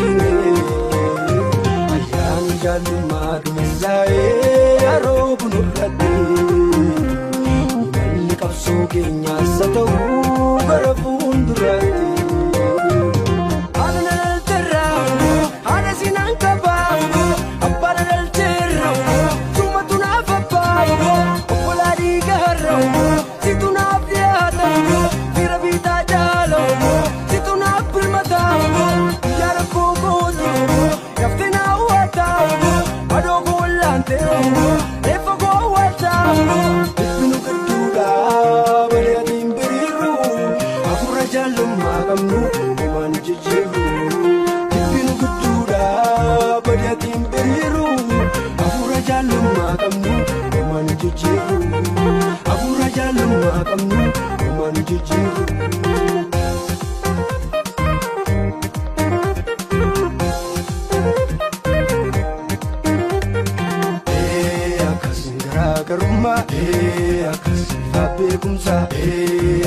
sine ayyan jalma dumazae arobu nurati man kapso kenya satau barabun durati anal terra ana sinan kabau aparal terra tumatuna fapau opolari garau situna piata virabita jalo situna primata yara kokoto yaftena wata adogo lante efogo wata ibnu kaduda bariatin biriru afura jalum magamnu manjijiru ibnu kaduda bariatin biriru afura jalum magamnu manjijiru afura jalum magamnu manjijiru Karuma akas fabe kumsa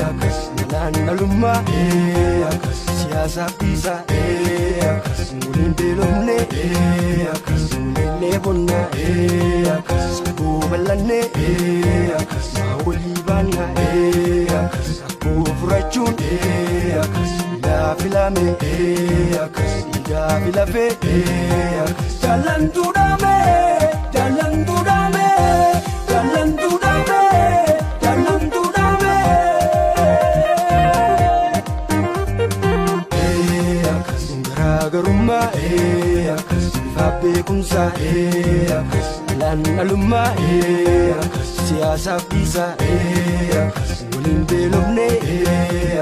akas nalaluma akas siasa bisa akas mulin belumne akas mulin bonna akas aku balane akas mawlibana akas aku furachun akas la filame akas ida filafe akas jalan tudame Garuma akas fabe kumsa akas nalaluma akas siasa bisa akas mulin belumne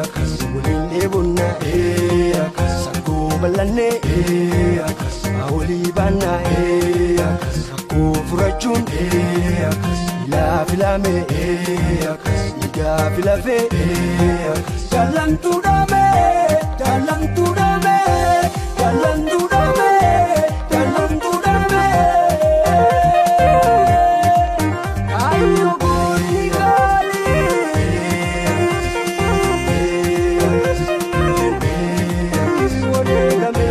akas mulin ebonna akas aku balane akas mawlibana akas aku furachun akas la filame akas iga filafe akas jalan tudame jalan tudame jalan tudame jalan tudame ayo goli gali wodegame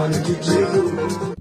I'm